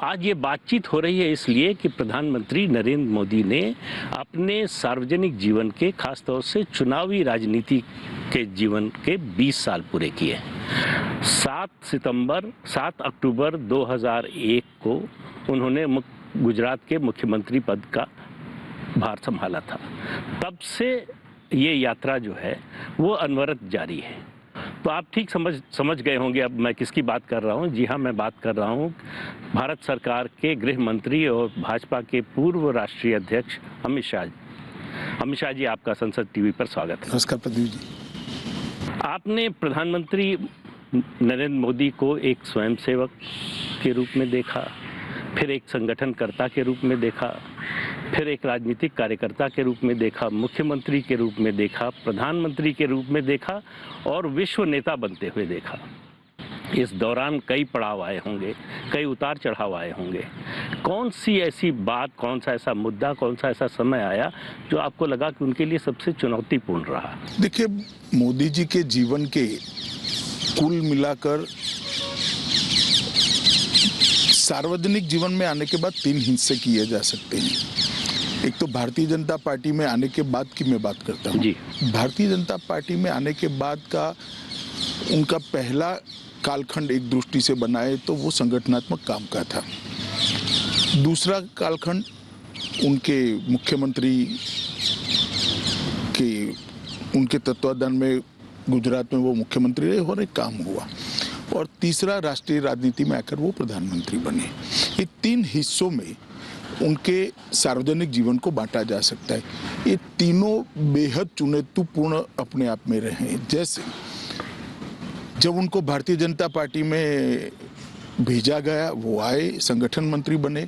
आज ये बातचीत हो रही है इसलिए कि प्रधानमंत्री नरेंद्र मोदी ने अपने सार्वजनिक जीवन के, खासतौर से चुनावी राजनीति के जीवन के 20 साल पूरे किए। 7 अक्टूबर 2001 को उन्होंने गुजरात के मुख्यमंत्री पद का भार संभाला था। तब से ये यात्रा जो है वो अनवरत जारी है। तो आप ठीक समझ गए होंगे अब मैं किसकी बात कर रहा हूँ। जी हाँ, मैं बात कर रहा हूँ भारत सरकार के गृह मंत्री और भाजपा के पूर्व राष्ट्रीय अध्यक्ष अमित शाह जी। अमित शाह जी, आपका संसद टीवी पर स्वागत है। नमस्कार प्रदीप जी। आपने प्रधानमंत्री नरेंद्र मोदी को एक स्वयंसेवक के रूप में देखा, फिर एक संगठनकर्ता के रूप में देखा, फिर एक राजनीतिक कार्यकर्ता के रूप में देखा, मुख्यमंत्री के रूप में देखा, प्रधानमंत्री के रूप में देखा और विश्व नेता बनते हुए देखा। इस दौरान कई पड़ाव आए होंगे, कई उतार चढ़ाव आए होंगे। कौन सी ऐसी बात, कौन सा ऐसा मुद्दा, कौन सा ऐसा समय आया जो आपको लगा कि उनके लिए सबसे चुनौतीपूर्ण रहा? देखिए, मोदी जी के जीवन के कुल मिलाकर सार्वजनिक जीवन में आने के बाद 3 हिस्से किए जा सकते हैं। एक तो भारतीय जनता पार्टी में आने के बाद की मैं बात करता हूँ। भारतीय जनता पार्टी में आने के बाद का उनका पहला कालखंड एक दृष्टि से बनाए तो वो संगठनात्मक काम का था। दूसरा कालखंड उनके मुख्यमंत्री के, उनके तत्वाधान में गुजरात में वो मुख्यमंत्री रहे और एक काम हुआ। और तीसरा राष्ट्रीय राजनीति में आकर वो प्रधानमंत्री बने। ये 3 हिस्सों में उनके सार्वजनिक जीवन को बांटा जा सकता है। ये तीनों बेहद चुनौतीपूर्ण अपने आप में रहे। जैसे जब उनको भारतीय जनता पार्टी में भेजा गया, वो आए, संगठन मंत्री बने।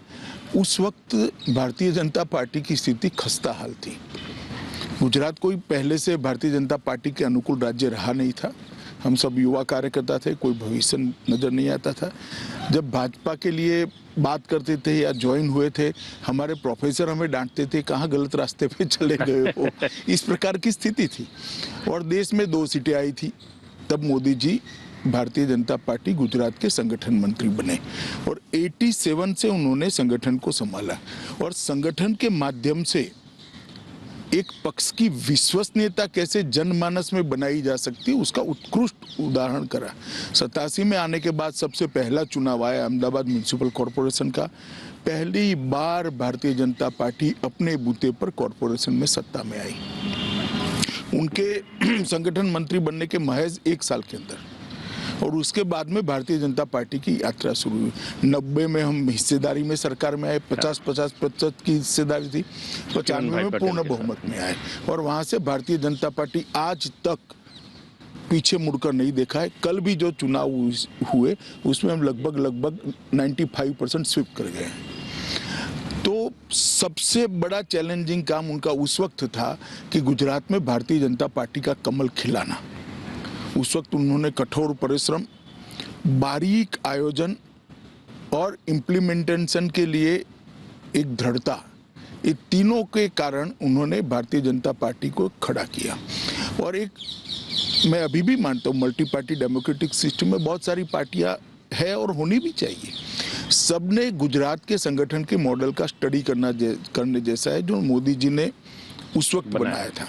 उस वक्त भारतीय जनता पार्टी की स्थिति खस्ता हाल थी। गुजरात कोई पहले से भारतीय जनता पार्टी के अनुकूल राज्य रहा नहीं था। हम सब युवा कार्यकर्ता थे, कोई भविष्य नजर नहीं आता था। जब भाजपा के लिए बात करते थे या ज्वाइन हुए थे, हमारे प्रोफेसर हमें डांटते थे, कहाँ गलत रास्ते पे चले गए हो। इस प्रकार की स्थिति थी। और देश में 2 सीटें आई थी। तब मोदी जी भारतीय जनता पार्टी गुजरात के संगठन मंत्री बने और 87 से उन्होंने संगठन को संभाला और संगठन के माध्यम से एक पक्ष की विश्वसनीयता कैसे जनमानस में बनाई जा सकती है उसका उत्कृष्ट उदाहरण करा। 87 में आने के बाद सबसे पहला चुनाव आया अहमदाबाद म्युनिसिपल कॉरपोरेशन का। पहली बार भारतीय जनता पार्टी अपने बूते पर कॉरपोरेशन में सत्ता में आई। उनके संगठन मंत्री बनने के महज 1 साल के अंदर और उसके बाद में भारतीय जनता पार्टी की यात्रा शुरू हुई। 90 में हम हिस्सेदारी में सरकार में आए, 50-50% की हिस्सेदारी थी। 95 में पूर्ण बहुमत में आए और वहां से भारतीय जनता पार्टी आज तक पीछे मुड़कर नहीं देखा है। कल भी जो चुनाव हुए उसमें हम लगभग 95% स्वीप कर गए। तो सबसे बड़ा चैलेंजिंग काम उनका उस वक्त था कि गुजरात में भारतीय जनता पार्टी का कमल खिलाना। उस वक्त उन्होंने कठोर परिश्रम, बारीक आयोजन और इम्प्लीमेंटेशन के लिए एक दृढ़ता, ये तीनों के कारण उन्होंने भारतीय जनता पार्टी को खड़ा किया। और एक मैं अभी भी मानता हूँ मल्टी पार्टी डेमोक्रेटिक सिस्टम में बहुत सारी पार्टियां है और होनी भी चाहिए। सबने गुजरात के संगठन के मॉडल का स्टडी करने जैसा है जो मोदी जी ने उस वक्त बनाया था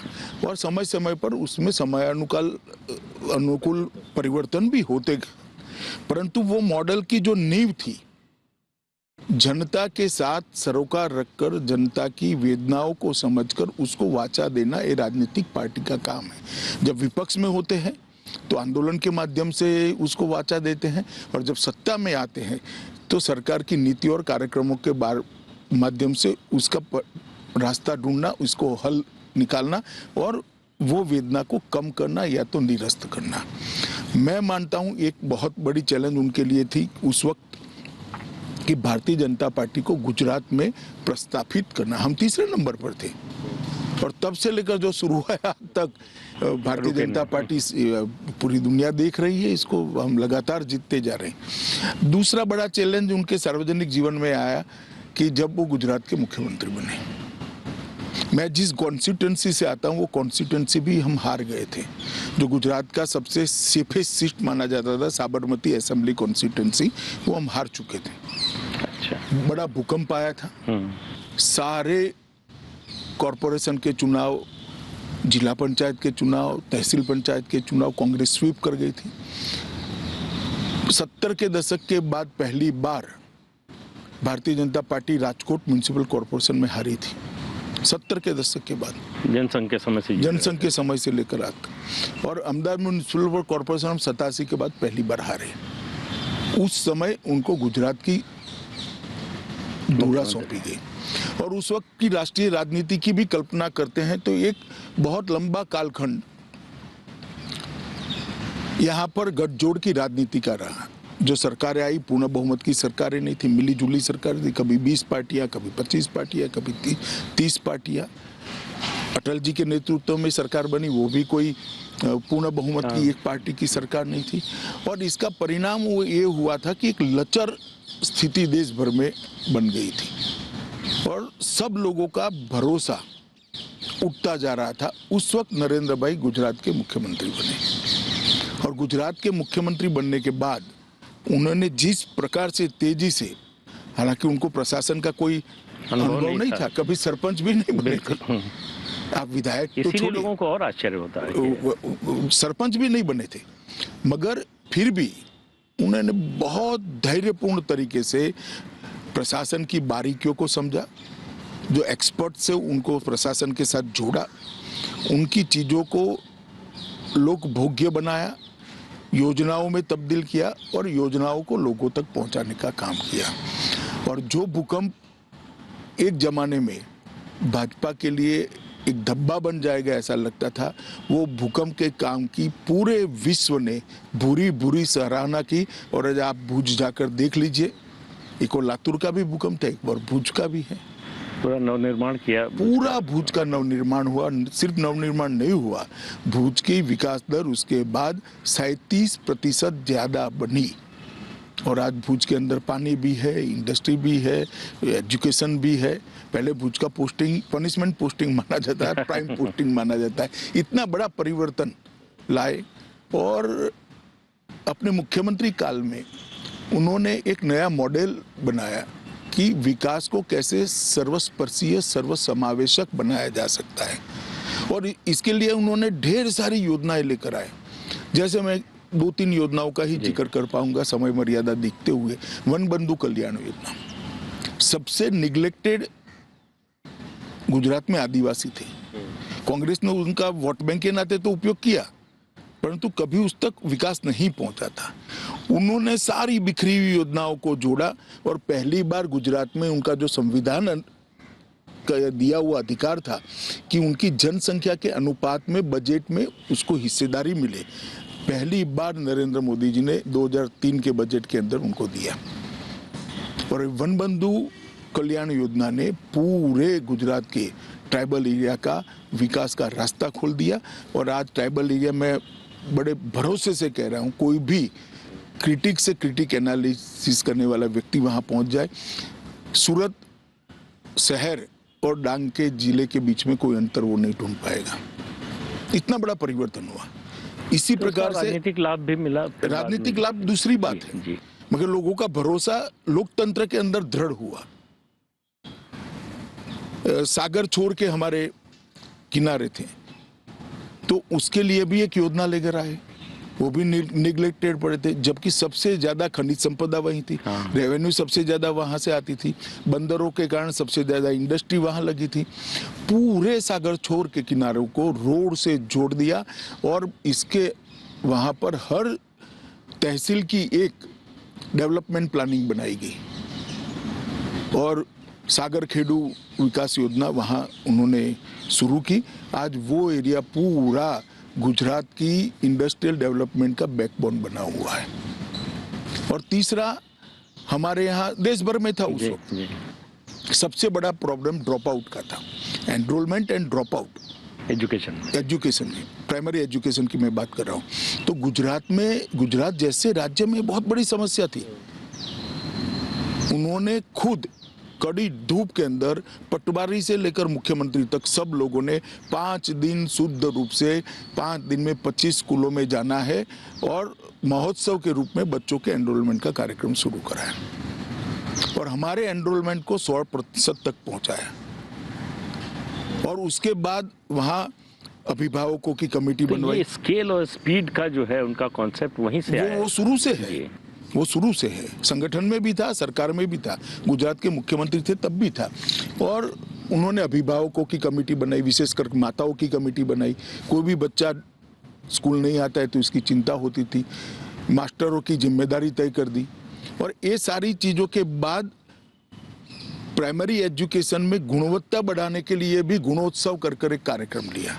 और समय समय पर उसमें अनुकूल परिवर्तन भी होते गए। परंतु वो मॉडल की जो नींव थी, जनता के साथ सरोकार रखकर जनता की वेदनाओं को समझकर उसको वाचा देना ये राजनीतिक पार्टी का काम है। जब विपक्ष में होते हैं तो आंदोलन के माध्यम से उसको वाचा देते हैं और जब सत्ता में आते हैं तो सरकार की नीति और कार्यक्रमों के माध्यम से उसका रास्ता ढूंढना, उसको हल निकालना और वो वेदना को कम करना या तो निरस्त करना। मैं मानता हूं एक बहुत बड़ी चैलेंज उनके लिए थी उस वक्त कि भारतीय जनता पार्टी को गुजरात में प्रस्थापित करना। हम 3रे नंबर पर थे और तब से लेकर जो शुरू हुआ आज तक भारतीय जनता पार्टी पूरी दुनिया देख रही है, इसको हम लगातार जीतते जा रहे हैं। दूसरा बड़ा चैलेंज उनके सार्वजनिक जीवन में आया कि जब वो गुजरात के मुख्यमंत्री बने। मैं जिस कॉन्स्टिट्यूंसी से आता हूँ वो कॉन्स्टिट्यूंसी भी हम हार गए थे, जो गुजरात का सबसे सेफेस्ट सीट माना जाता था, साबरमती असेंबली कॉन्स्टिट्यूंसी, वो हम हार चुके थे। अच्छा। बड़ा भूकंप आया था। सारे कॉरपोरेशन के चुनाव, जिला पंचायत के चुनाव, तहसील पंचायत के चुनाव कांग्रेस स्वीप कर गई थी। 70 के दशक के बाद पहली बार Bharatiya Janata party Rajkot municipal corporation में हारी थी। 70 के दशक के बाद, जनसंघ के समय से जनसंघ के समय से लेकर आज। और अहमदाबाद म्युनिसिपल कॉरपोरेशन हम 87 के बाद पहली बार हारे। उस समय उनको गुजरात की धुरा सौंपी गई। और उस वक्त की राष्ट्रीय राजनीति की भी कल्पना करते हैं तो एक बहुत लंबा कालखंड यहाँ पर गठजोड़ की राजनीति का रहा। जो सरकारें आई, पूर्ण बहुमत की सरकारें नहीं थी, मिली जुली सरकार थी। कभी 20 पार्टियां, कभी 25 पार्टियां, कभी 30 पार्टियां। अटल जी के नेतृत्व में सरकार बनी, वो भी कोई पूर्ण बहुमत की एक पार्टी की सरकार नहीं थी। और इसका परिणाम वो ये हुआ था कि एक लचर स्थिति देश भर में बन गई थी और सब लोगों का भरोसा उठता जा रहा था। उस वक्त नरेंद्र भाई गुजरात के मुख्यमंत्री बने और गुजरात के मुख्यमंत्री बनने के बाद उन्होंने जिस प्रकार से तेजी से, हालांकि उनको प्रशासन का कोई अनुभव नहीं था, कभी सरपंच भी नहीं बने थे, आप विधायक तो इसीलिए छोड़िए, लोगों को और आश्चर्य होता है कि सरपंच भी नहीं बने थे, मगर फिर भी उन्होंने बहुत धैर्यपूर्ण तरीके से प्रशासन की बारीकियों को समझा। जो एक्सपर्ट से उनको प्रशासन के साथ जोड़ा, उनकी चीजों को लोक भोग्य बनाया, योजनाओं में तब्दील किया और योजनाओं को लोगों तक पहुंचाने का काम किया। और जो भूकंप एक जमाने में भाजपा के लिए एक धब्बा बन जाएगा ऐसा लगता था, वो भूकंप के काम की पूरे विश्व ने बुरी बुरी सराहना की। और आज आप भुज जाकर देख लीजिए, एक और लातूर का भी भूकंप था, एक और भुज का भी है। पूरा नवनिर्माण किया, पूरा भुज का नवनिर्माण हुआ। सिर्फ नवनिर्माण नहीं हुआ, भुज की विकास दर उसके बाद 37% ज्यादा बनी। और आज भुज के अंदर पानी भी है, इंडस्ट्री भी है, एजुकेशन भी है। पहले भुज का पोस्टिंग पनिशमेंट पोस्टिंग माना जाता है, प्राइम पोस्टिंग माना जाता है। इतना बड़ा परिवर्तन लाए और अपने मुख्यमंत्री काल में उन्होंने एक नया मॉडल बनाया कि विकास को कैसे सर्वस्पर्शीय, सर्वसमावेशक बनाया जा सकता है। और इसके लिए उन्होंने ढेर सारी योजनाएं लेकर आए। जैसे मैं 2-3 योजनाओं का ही जिक्र कर पाऊंगा समय मर्यादा देखते हुए। वन बंधु कल्याण योजना, सबसे निग्लेक्टेड गुजरात में आदिवासी थे। कांग्रेस ने उनका वोट बैंक के नाते तो उपयोग किया, परंतु कभी उस तक विकास नहीं पहुंचा था। उन्होंने सारी बिखरी हुई योजनाओं को जोड़ा और पहली बार गुजरात में उनका जो संविधान का दिया हुआ अधिकार था कि उनकी जनसंख्या के अनुपात में बजट में उसको हिस्सेदारी मिले, पहली बार नरेंद्र मोदी जी ने 2003 के बजट के अंदर उनको दिया। और वन बंधु कल्याण योजना ने पूरे गुजरात के ट्राइबल एरिया का विकास का रास्ता खोल दिया। और आज ट्राइबल एरिया में बड़े भरोसे से कह रहा हूँ, कोई भी क्रिटिक से क्रिटिक एनालिसिस करने वाला व्यक्ति वहां पहुंच जाए, सूरत शहर और डांग के जिले के बीच में कोई अंतर वो नहीं ढूंढ पाएगा। इतना बड़ा परिवर्तन हुआ। इसी प्रकार से राजनीतिक लाभ भी मिला। राजनीतिक लाभ दूसरी बात है, जी। मगर लोगों का भरोसा लोकतंत्र के अंदर दृढ़ हुआ। सागर छोड़ के हमारे किनारे थे तो उसके लिए भी एक योजना लेकर आए, वो भी निग्लेक्टेड पड़े थे, जबकि सबसे ज्यादा खनिज संपदा वहीं थी। रेवेन्यू सबसे ज्यादा वहां से आती थी, बंदरों के कारण सबसे ज्यादा इंडस्ट्री वहां लगी थी। पूरे सागर छोर के किनारों को रोड से जोड़ दिया और इसके वहां पर हर तहसील की एक डेवलपमेंट प्लानिंग बनाई गई और सागर खेडू विकास योजना वहां उन्होंने शुरू की। आज वो एरिया पूरा गुजरात की इंडस्ट्रियल डेवलपमेंट का बैकबोन बना हुआ है। और तीसरा, हमारे यहाँ देश भर में था उस वक्त सबसे बड़ा प्रॉब्लम ड्रॉप आउट का था, enrolment and drop out education में, प्राइमरी एजुकेशन की मैं बात कर रहा हूँ। तो गुजरात जैसे राज्य में बहुत बड़ी समस्या थी। उन्होंने खुद कड़ी धूप के अंदर पटवारी से लेकर मुख्यमंत्री तक सब लोगों ने 5 दिन शुद्ध रूप से 5 दिन में 25 स्कूलों में जाना है और महोत्सव के रूप में बच्चों के एनरोलमेंट का कार्यक्रम शुरू करा है। और हमारे एनरोलमेंट को 100% तक पहुंचाया। और उसके बाद वहां अभिभावकों की कमेटी तो बनवाई। ये स्केल और स्पीड का जो है उनका कॉन्सेप्ट वहीं से आया वो है। शुरू से है, जी। वो शुरू से है, संगठन में भी था, सरकार में भी था, गुजरात के मुख्यमंत्री थे तब भी था। और उन्होंने अभिभावकों की कमेटी बनाई, विशेषकर माताओं की कमेटी बनाई। कोई भी बच्चा स्कूल नहीं आता है तो इसकी चिंता होती थी, मास्टरों की जिम्मेदारी तय कर दी। और ये सारी चीज़ों के बाद प्राइमरी एजुकेशन में गुणवत्ता बढ़ाने के लिए भी गुणोत्सव कर एक कार्यक्रम लिया।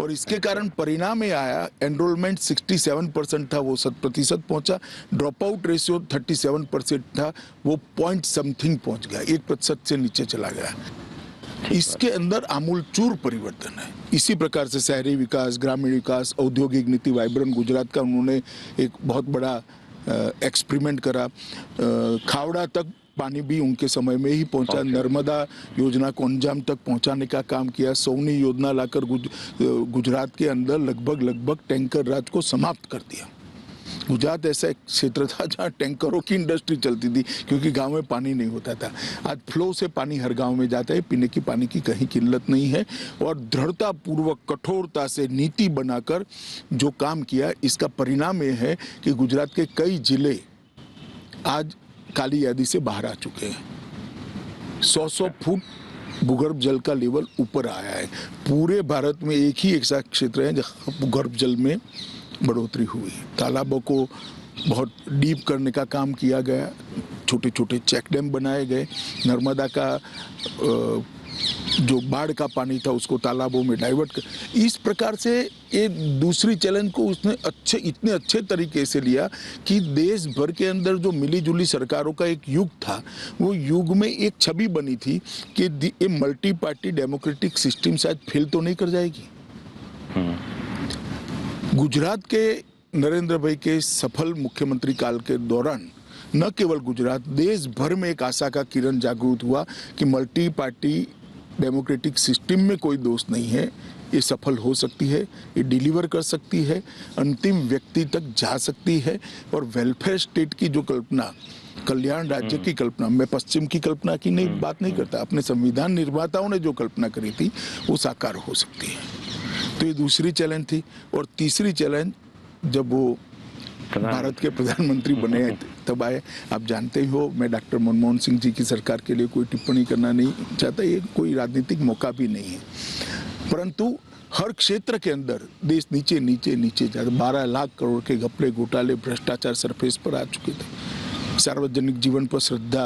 और इसके कारण परिणाम ये आया, एनरोलमेंट 67% था, वो 100% पहुंचा। ड्रॉप आउट रेशियो 37% था, वो पॉइंट समथिंग पहुंच गया, 1% से नीचे चला गया। इसके अंदर आमूलचूर परिवर्तन है। इसी प्रकार से शहरी विकास, ग्रामीण विकास, औद्योगिक नीति, वाइब्रेंट गुजरात का उन्होंने एक बहुत बड़ा एक्सपेरिमेंट करा। खावड़ा तक पानी भी उनके समय में ही पहुंचा। नर्मदा योजना को अंजाम तक पहुंचाने का काम किया। सौनी योजना लाकर गुजरात के अंदर लगभग टैंकर राज को समाप्त कर दिया। गुजरात ऐसा एक क्षेत्र था जहां टैंकरों की इंडस्ट्री चलती थी, क्योंकि गांव में पानी नहीं होता था। आज फ्लो से पानी हर गांव में जाता है, पीने की पानी की कहीं किल्लत नहीं है। और दृढ़ता पूर्वक, कठोरता से नीति बनाकर जो काम किया, इसका परिणाम यह है कि गुजरात के कई जिले आज काली यादी से बाहर आ चुके हैं। 100 फुट भूगर्भ जल का लेवल ऊपर आया है। पूरे भारत में एक ही ऐसा क्षेत्र है जहाँ भूगर्भ जल में बढ़ोतरी हुई। तालाबों को बहुत डीप करने का काम किया गया, छोटे छोटे चेक डैम बनाए गए। नर्मदा का जो बाढ़ का पानी था उसको तालाबों में डाइवर्ट कर, इस प्रकार से एक दूसरी चैलेंज को उसने इतने अच्छे तरीके से लिया कि देश भर के अंदर जो मिली जुली सरकारों का एक युग था, वो युग में एक छवि बनी थी कि ये मल्टी पार्टी डेमोक्रेटिक सिस्टम शायद फेल तो नहीं कर जाएगी। गुजरात के नरेंद्र भाई के सफल मुख्यमंत्री काल के दौरान न केवल गुजरात, देश भर में एक आशा का किरण जागृत हुआ कि मल्टी पार्टी डेमोक्रेटिक सिस्टम में कोई दोष नहीं है, ये सफल हो सकती है, ये डिलीवर कर सकती है, अंतिम व्यक्ति तक जा सकती है। और वेलफेयर स्टेट की जो कल्पना, कल्याण राज्य की कल्पना, मैं पश्चिम की कल्पना की नहीं बात नहीं करता, अपने संविधान निर्माताओं ने जो कल्पना करी थी वो साकार हो सकती है। तो ये दूसरी चैलेंज थी। और तीसरी चैलेंज जब वो भारत के प्रधानमंत्री बने तब आए। आप जानते ही हो, मैं डॉक्टर मनमोहन सिंह जी की सरकार के लिए कोई टिप्पणी करना नहीं चाहता, ये कोई राजनीतिक मौका भी नहीं है। परंतु हर क्षेत्र के अंदर देश नीचे नीचे नीचे जाता, 12 लाख करोड़ के घपले, घोटाले, भ्रष्टाचार सरफेस पर आ चुके थे। सार्वजनिक जीवन पर श्रद्धा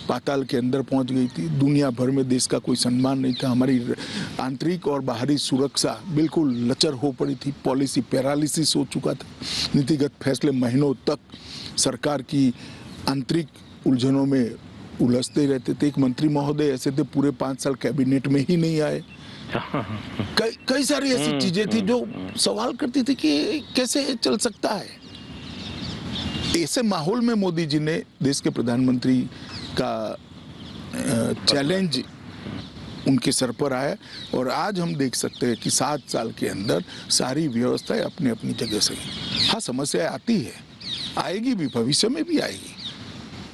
पाताल के अंदर पहुंच गई थी। दुनिया भर में देश का कोई सम्मान नहीं था। हमारी आंतरिक और बाहरी सुरक्षा बिल्कुल लचर हो पड़ी थी। पॉलिसी पैरालिसिस हो चुका था। नीतिगत फैसले महीनों तक सरकार की आंतरिक उलझनों में उलझते रहते थे। एक मंत्री महोदय ऐसे थे, पूरे 5 साल कैबिनेट में ही नहीं आए। कई सारी ऐसी चीजें थी जो सवाल करती थी कि कैसे चल सकता है। ऐसे माहौल में मोदी जी ने देश के प्रधानमंत्री का चैलेंज उनके सर पर आया। और आज हम देख सकते हैं कि 7 साल के अंदर सारी व्यवस्थाएं अपनी अपनी जगह सही। हाँ, समस्या आती है, आएगी भी, भविष्य में भी आएगी,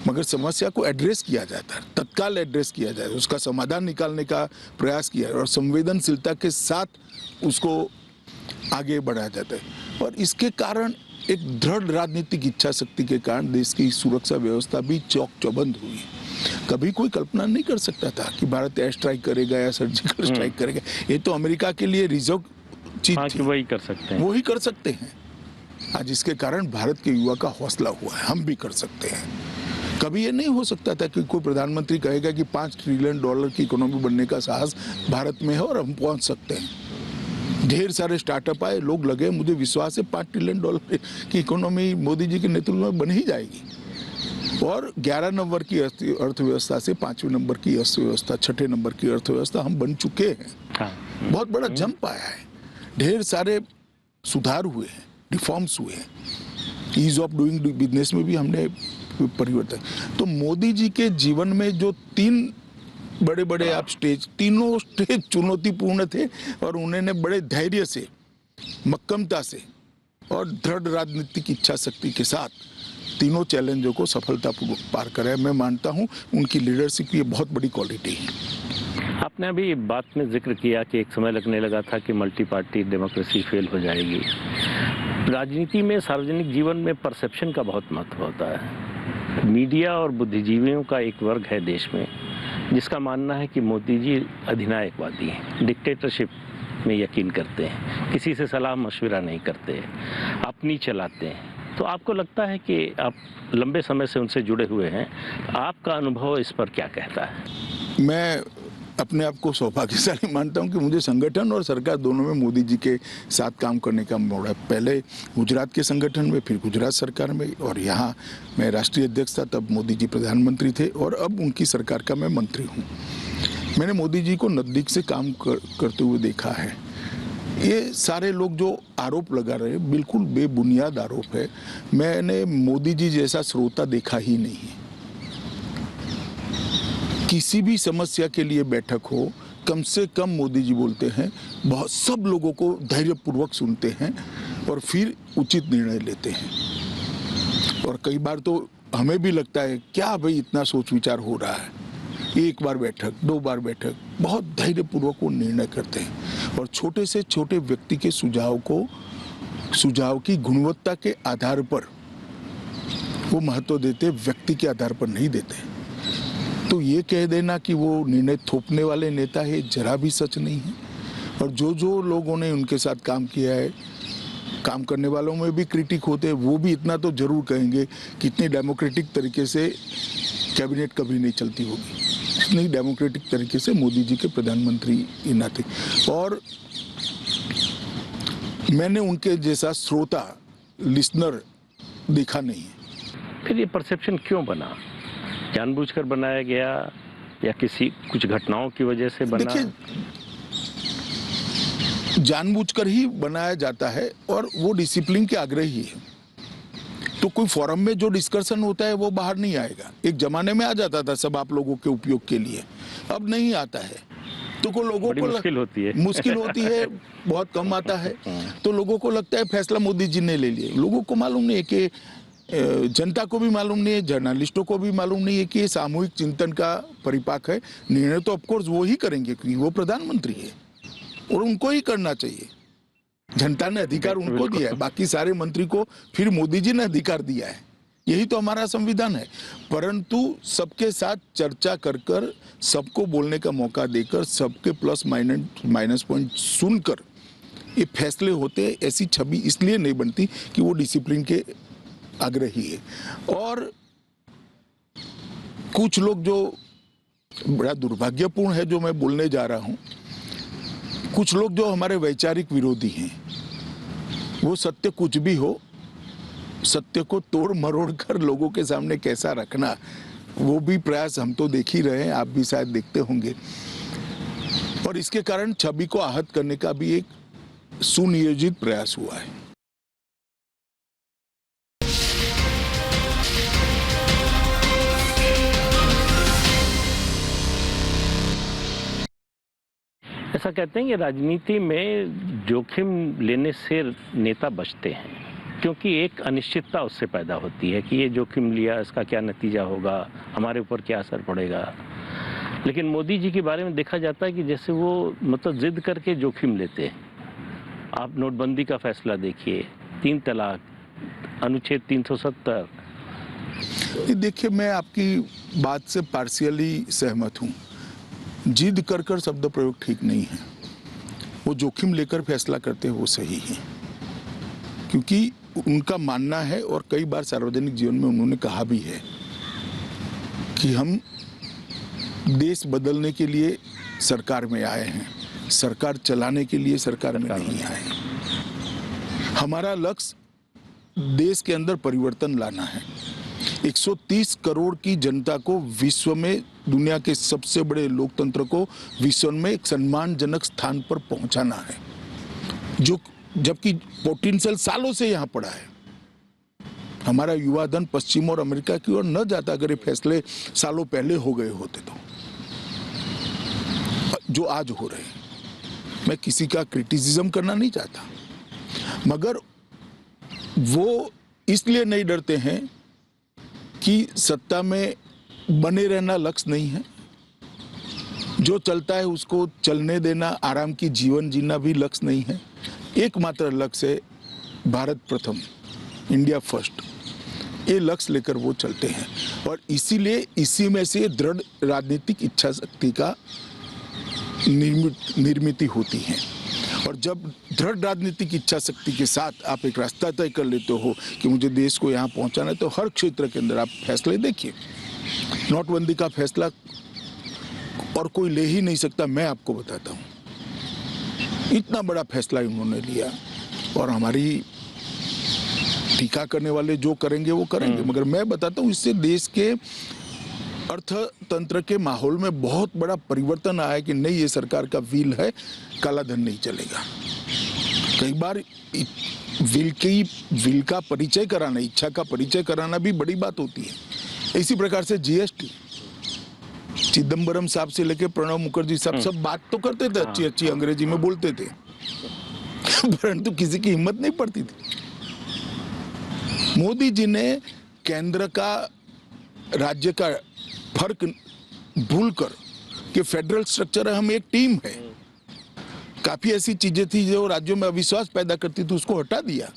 मगर समस्या को एड्रेस किया जाता है, तत्काल एड्रेस किया जाए, उसका समाधान निकालने का प्रयास किया और संवेदनशीलता के साथ उसको आगे बढ़ाया जाता है। और इसके कारण एक दृढ़ राजनीतिक इच्छा शक्ति के कारण देश की सुरक्षा व्यवस्था भी चौक चौबंद हुई। कभी कोई कल्पना नहीं कर सकता था कि भारत एयर स्ट्राइक करेगा या सर्जिकल स्ट्राइक करेगा। ये तो अमेरिका के लिए रिजर्व चीज थी, वही कर सकते हैं, वही कर सकते हैं। आज इसके कारण भारत के युवा का हौसला हुआ है, हम भी कर सकते हैं। कभी ये नहीं हो सकता था कि कोई प्रधानमंत्री कहेगा कि $5 ट्रिलियन की इकोनॉमी बनने का साहस भारत में है और हम पहुंच सकते हैं। ढेर सारे स्टार्टअप आए, लोग लगे, मुझे विश्वास है $5 ट्रिलियन की इकोनॉमी मोदी जी के नेतृत्व में बन ही जाएगी। और 11 नंबर की अर्थव्यवस्था से 5वें नंबर की अर्थव्यवस्था, 6ठे नंबर की अर्थव्यवस्था हम बन चुके हैं। बहुत बड़ा जंप आया है, ढेर सारे सुधार हुए हैं, रिफॉर्म्स हुए हैं, ईज ऑफ डूइंग बिजनेस में भी हमने परिवर्तन। तो मोदी जी के जीवन में जो 3 बड़े बड़े आप स्टेज, तीनों स्टेज चुनौतीपूर्ण थे और उन्होंने बड़े धैर्य से, मक्कमता से और दृढ़ राजनीतिक इच्छा शक्ति के साथ तीनों चैलेंजों को सफलतापूर्वक पार करा है। मैं मानता हूँ उनकी लीडरशिप की ये बहुत बड़ी क्वालिटी है। आपने अभी बात में जिक्र किया कि एक समय लगने लगा था कि मल्टी पार्टी डेमोक्रेसी फेल हो जाएगी। राजनीति में, सार्वजनिक जीवन में परसेप्शन का बहुत महत्व होता है। मीडिया और बुद्धिजीवियों का एक वर्ग है देश में जिसका मानना है कि मोदी जी अधिनायकवादी हैं, डिक्टेटरशिप में यकीन करते हैं, किसी से सलाह मशविरा नहीं करते, अपनी चलाते हैं। तो आपको लगता है कि आप लंबे समय से उनसे जुड़े हुए हैं, आपका अनुभव इस पर क्या कहता है? मैं अपने आप को सौभाग्यशाली मानता हूं कि मुझे संगठन और सरकार दोनों में मोदी जी के साथ काम करने का मौका। पहले गुजरात के संगठन में, फिर गुजरात सरकार में, और यहाँ मैं राष्ट्रीय अध्यक्ष था, तब मोदी जी प्रधानमंत्री थे, और अब उनकी सरकार का मैं मंत्री हूँ। मैंने मोदी जी को नज़दीक से काम करते हुए देखा है। ये सारे लोग जो आरोप लगा रहे हैं बिल्कुल बेबुनियाद आरोप है। मैंने मोदी जी जैसा श्रोता देखा ही नहीं है। किसी भी समस्या के लिए बैठक हो, कम से कम मोदी जी बोलते हैं, बहुत सब लोगों को धैर्यपूर्वक सुनते हैं और फिर उचित निर्णय लेते हैं। और कई बार तो हमें भी लगता है क्या भाई इतना सोच विचार हो रहा है। एक बार बैठक, 2 बार बैठक, बहुत धैर्यपूर्वक वो निर्णय करते हैं और छोटे से छोटे व्यक्ति के सुझाव की गुणवत्ता के आधार पर वो महत्व देते, व्यक्ति के आधार पर नहीं देते। तो ये कह देना कि वो निर्णय थोपने वाले नेता है, जरा भी सच नहीं है। और जो लोगों ने उनके साथ काम किया है, काम करने वालों में भी क्रिटिक होते हैं, वो भी इतना तो जरूर कहेंगे कि इतनी डेमोक्रेटिक तरीके से कैबिनेट कभी नहीं चलती होगी, इतनी डेमोक्रेटिक तरीके से मोदी जी के प्रधानमंत्री ही ना थे। और मैंने उनके जैसा श्रोता, लिसनर देखा नहीं है। फिर ये परसेप्शन क्यों बना? जानबूझकर बनाया गया या कुछ घटनाओं की वजह से बना? देखिए, जानबूझकर ही बनाया जाता है और वो डिसिप्लिन के आग्रही है। तो कोई फोरम में जो डिस्कशन होता है वो बाहर नहीं आएगा। एक जमाने में आ जाता था सब आप लोगों के उपयोग के लिए, अब नहीं आता है। तो को लोगों को मुश्किल होती है, बहुत कम आता है। तो लोगों को लगता है फैसला मोदी जी ने ले लिया। लोगों को मालूम नहीं है कि जनता को भी मालूम नहीं है, जर्नलिस्टों को भी मालूम नहीं है कि ये सामूहिक चिंतन का परिपाक है। निर्णय तो ऑफकोर्स वो ही करेंगे क्योंकि वो प्रधानमंत्री है और उनको ही करना चाहिए। जनता ने अधिकार उनको दिया है, बाकी सारे मंत्री को फिर मोदी जी ने अधिकार दिया है। यही तो हमारा संविधान है। परंतु सबके साथ चर्चा कर सबको बोलने का मौका देकर, सबके प्लस माइनस पॉइंट सुनकर ये फैसले होते, ऐसी छवि इसलिए नहीं बनती कि वो डिसिप्लिन के आग्रही है। और कुछ लोग जो बड़ा दुर्भाग्यपूर्ण है, जो मैं बोलने जा रहा हूं, कुछ लोग जो हमारे वैचारिक विरोधी हैं, वो सत्य कुछ भी हो, सत्य को तोड़ मरोड़ कर लोगों के सामने कैसा रखना, वो भी प्रयास हम तो देख ही रहे हैं, आप भी शायद देखते होंगे। और इसके कारण छवि को आहत करने का भी एक सुनियोजित प्रयास हुआ है। ऐसा कहते हैं कि राजनीति में जोखिम लेने से नेता बचते हैं, क्योंकि एक अनिश्चितता उससे पैदा होती है कि ये जोखिम लिया, इसका क्या नतीजा होगा, हमारे ऊपर क्या असर पड़ेगा। लेकिन मोदी जी के बारे में देखा जाता है कि जैसे वो मतलब जिद करके जोखिम लेते हैं। आप नोटबंदी का फैसला देखिए, 3 तलाक, अनुच्छेद 370। देखिए, मैं आपकी बात से पार्शियली सहमत हूँ। जिद कर शब्द प्रयोग ठीक नहीं है। वो जोखिम लेकर फैसला करते हैं, वो सही है, क्योंकि उनका मानना है और कई बार सार्वजनिक जीवन में उन्होंने कहा भी है कि हम देश बदलने के लिए सरकार में आए हैं, सरकार चलाने के लिए सरकार में नहीं आए। हमारा लक्ष्य देश के अंदर परिवर्तन लाना है। 130 करोड़ की जनता को विश्व में, दुनिया के सबसे बड़े लोकतंत्र को विश्व में एक सम्मानजनक स्थान पर पहुंचाना है, जो जबकि पोटेंशियल सालों से यहाँ पड़ा है। हमारा युवा धन पश्चिम और अमेरिका की ओर न जाता अगर ये फैसले सालों पहले हो गए होते तो, जो आज हो रहे हैं। मैं किसी का क्रिटिसिज्म करना नहीं चाहता, मगर वो इसलिए नहीं डरते हैं कि सत्ता में बने रहना लक्ष्य नहीं है, जो चलता है उसको चलने देना, आराम की जीवन जीना भी लक्ष्य नहीं है। एकमात्र लक्ष्य है भारत प्रथम, इंडिया फर्स्ट। ये लक्ष्य लेकर वो चलते हैं और इसीलिए इसी में से दृढ़ राजनीतिक इच्छा शक्ति का निर्मित होती है। और जब दृढ़ राजनीतिक इच्छा शक्ति के साथ आप एक रास्ता तय कर लेते हो कि मुझे देश को यहाँ पहुँचाना है, तो हर क्षेत्र के अंदर आप फैसले देखिए। नोटबंदी का फैसला और कोई ले ही नहीं सकता, मैं आपको बताता हूँ। इतना बड़ा फैसला उन्होंने लिया और हमारी टीका करने वाले जो करेंगे वो करेंगे, मगर मैं बताता हूँ इससे देश के अर्थतंत्र के माहौल में बहुत बड़ा परिवर्तन आया कि नहीं, ये सरकार का विल है, काला धन नहीं चलेगा। कई बार विल का परिचय कराना, इच्छा का परिचय कराना भी बड़ी बात होती है। इसी प्रकार से जीएसटी, चिदम्बरम साहब से लेके प्रणब मुखर्जी साहब सब बात तो करते थे, अच्छी अच्छी अंग्रेजी में बोलते थे, परंतु किसी की हिम्मत नहीं पड़ती थी। मोदी जी ने केंद्र का राज्य का फर्क भूलकर कि फेडरल स्ट्रक्चर है, हम एक टीम है, काफी ऐसी चीजें थी जो राज्यों में अविश्वास पैदा करती थी, उसको हटा दिया